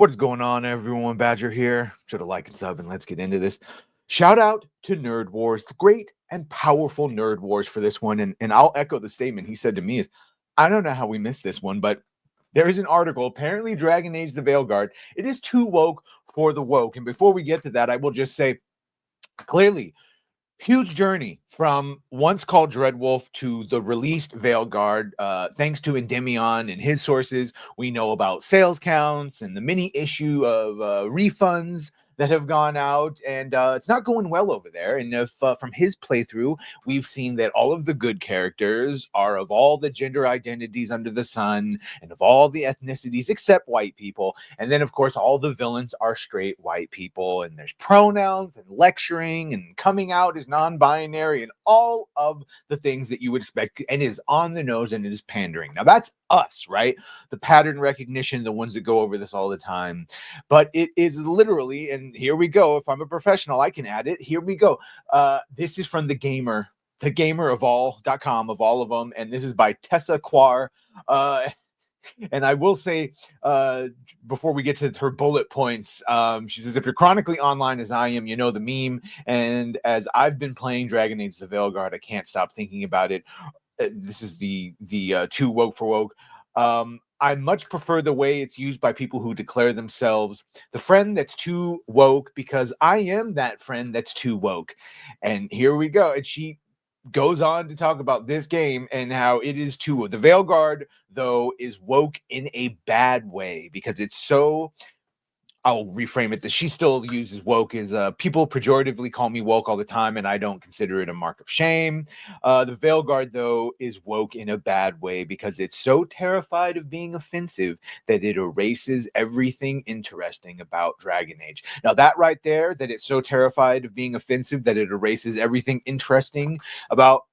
What is going on, everyone? Badger here. Should have liked and sub, and let's get into this. Shout out to Nerd Wars, the great and powerful Nerd Wars for this one. And I'll echo the statement he said to me is, I don't know how we missed this one, but there is an article. Apparently, Dragon Age the Veilguard, it is too woke for the woke. And before we get to that, I will just say, clearly, huge journey from once called Dreadwolf to the released Veilguard. Thanks to Endymion and his sources, we know about sales counts and the mini issue of refunds that have gone out, and it's not going well over there. And if from his playthrough, we've seen that all of the good characters are of all the gender identities under the sun and of all the ethnicities except white people. And then, of course, all the villains are straight white people, and there's pronouns and lecturing and coming out as non-binary and all of the things that you would expect, and it is on the nose and it is pandering. Now, that's us, right? The pattern recognition, the ones that go over this all the time. But it is literally, and here we go. If I'm a professional, I can add it. Here we go. This is from the gamer of all.com, of all of them. And this is by Tessa Quar. And I will say, before we get to her bullet points, she says, if you're chronically online as I am, you know the meme. And as I've been playing Dragon Age the Veilguard, I can't stop thinking about it. This is the too woke for woke. I much prefer the way it's used by people who declare themselves the friend that's too woke, because I am that friend that's too woke. And here we go. And she goes on to talk about this game and how it is too. The Veilguard, though, is woke in a bad way because it's so. I'll reframe it that she still uses woke as people pejoratively call me woke all the time, and I don't consider it a mark of shame. The Veilguard, though, is woke in a bad way because it's so terrified of being offensive that it erases everything interesting about Dragon Age. Now, that right there, that it's so terrified of being offensive that it erases everything interesting about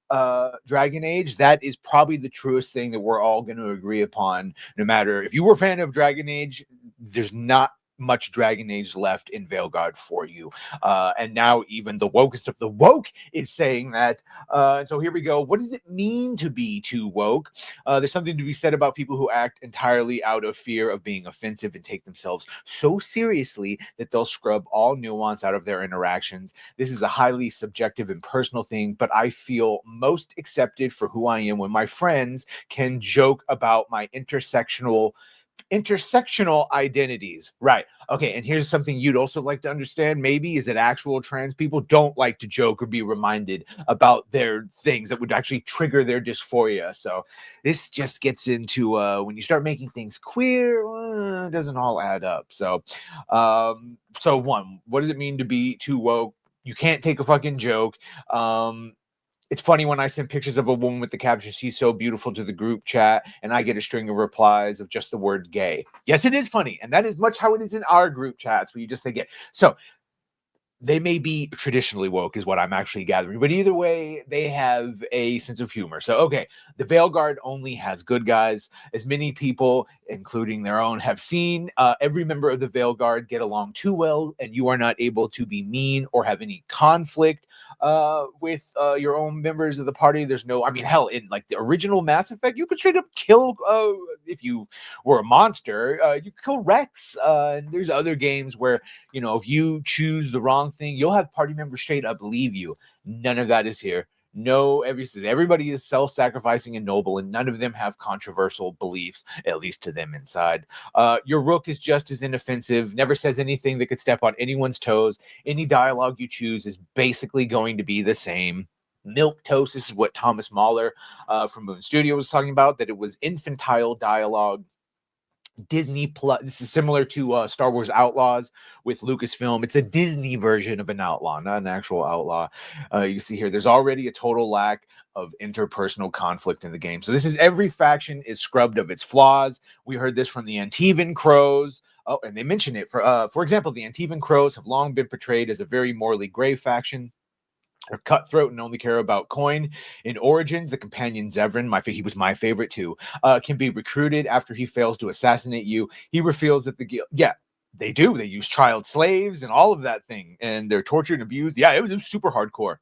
Dragon Age, that is probably the truest thing that we're all going to agree upon. No matter if you were a fan of Dragon Age, there's not much Dragon Age left in Veilguard for you. And now even the wokest of the woke is saying that. And so here we go. What does it mean to be too woke? There's something to be said about people who act entirely out of fear of being offensive and take themselves so seriously that they'll scrub all nuance out of their interactions. This is a highly subjective and personal thing, but I feel most accepted for who I am when my friends can joke about my intersectional identities. Right. Okay. And here's something you'd also like to understand, maybe, is that actual trans people don't like to joke or be reminded about their things that would actually trigger their dysphoria. So this just gets into when you start making things queer, it doesn't all add up. So one, what does it mean to be too woke? You can't take a fucking joke. It's funny when I send pictures of a woman with the caption, she's so beautiful, to the group chat, and I get a string of replies of just the word gay. Yes, it is funny. And that is much how it is in our group chats, where you just say gay. So they may be traditionally woke is what I'm actually gathering, but either way, they have a sense of humor. So, okay, the Veilguard only has good guys. As many people, including their own, have seen, every member of the Veilguard get along too well, and you are not able to be mean or have any conflict with your own members of the party. There's no, I mean, hell, in like the original Mass Effect, you could straight up kill, if you were a monster, you could kill Rex. And there's other games where, you know, if you choose the wrong thing, you'll have party members straight up leave you. None of that is here. No, everybody is self-sacrificing and noble, and none of them have controversial beliefs, at least to them inside. Your rook is just as inoffensive, never says anything that could step on anyone's toes. Any dialogue you choose is basically going to be the same. Milk toast. This is what Thomas Mahler from Moon Studio was talking about, that it was infantile dialogue. Disney Plus. This is similar to Star Wars Outlaws with Lucasfilm. It's a Disney version of an outlaw, not an actual outlaw. You see here, there's already a total lack of interpersonal conflict in the game. So this is, every faction is scrubbed of its flaws. We heard this from the Antivan Crows. Oh, and they mention it. For example, the Antivan Crows have long been portrayed as a very morally gray faction. Are cutthroat and only care about coin. In Origins, the companion Zevran, he was my favorite too, can be recruited after he fails to assassinate you. He reveals that they do. They use child slaves and all of that thing, and they're tortured and abused. Yeah, it was super hardcore.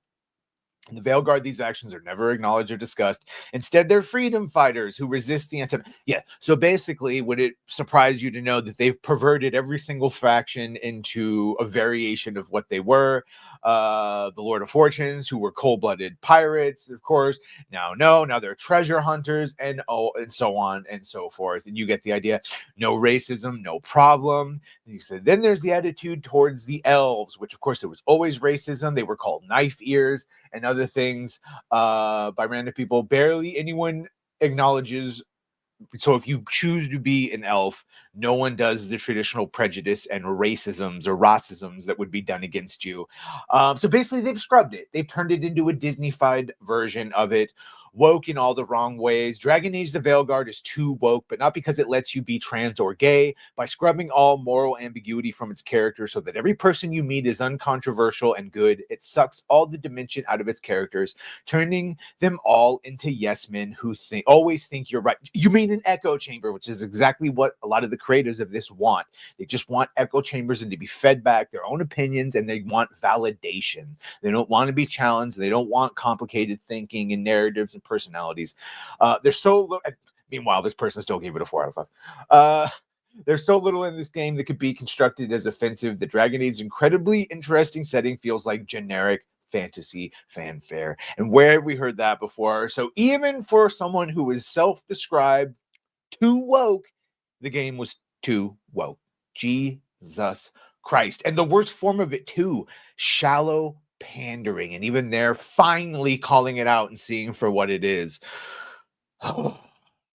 In the Veilguard, these actions are never acknowledged or discussed. Instead, they're freedom fighters who resist the Yeah. So basically, would it surprise you to know that they've perverted every single faction into a variation of what they were? The Lord of Fortunes, who were cold-blooded pirates, of course. Now they're treasure hunters, and so on and so forth. And you get the idea. No racism, no problem. And he said, then there's the attitude towards the elves, which of course there was always racism. They were called knife ears and other things by random people. Barely anyone acknowledges. So if you choose to be an elf, no one does the traditional prejudice and racisms or racisms that would be done against you. So basically, they've scrubbed it. They've turned it into a Disney-fied version of it. Woke in all the wrong ways. Dragon Age the Veilguard is too woke, but not because it lets you be trans or gay. By scrubbing all moral ambiguity from its characters so that every person you meet is uncontroversial and good, it sucks all the dimension out of its characters, turning them all into yes men who always think you're right. You mean an echo chamber, which is exactly what a lot of the creators of this want. They just want echo chambers and to be fed back their own opinions, and they want validation. They don't want to be challenged. They don't want complicated thinking and narratives and personalities. They're so meanwhile, this person still gave it a 4 out of 5. There's so little in this game that could be constructed as offensive. The Dragon Age's incredibly interesting setting feels like generic fantasy fanfare. And where have we heard that before? So even for someone who is self-described too woke, the game was too woke. Jesus Christ. And the worst form of it too, shallow pandering. And even they're finally calling it out and seeing for what it is.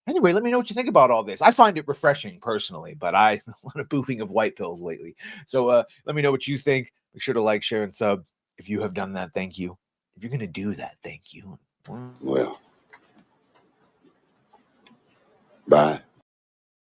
Anyway, let me know what you think about all this. I find it refreshing personally, but I want a boofing of white pills lately. So let me know what you think. Make sure to like, share, and sub. If you have done that, thank you. If you're going to do that, thank you. Well, bye.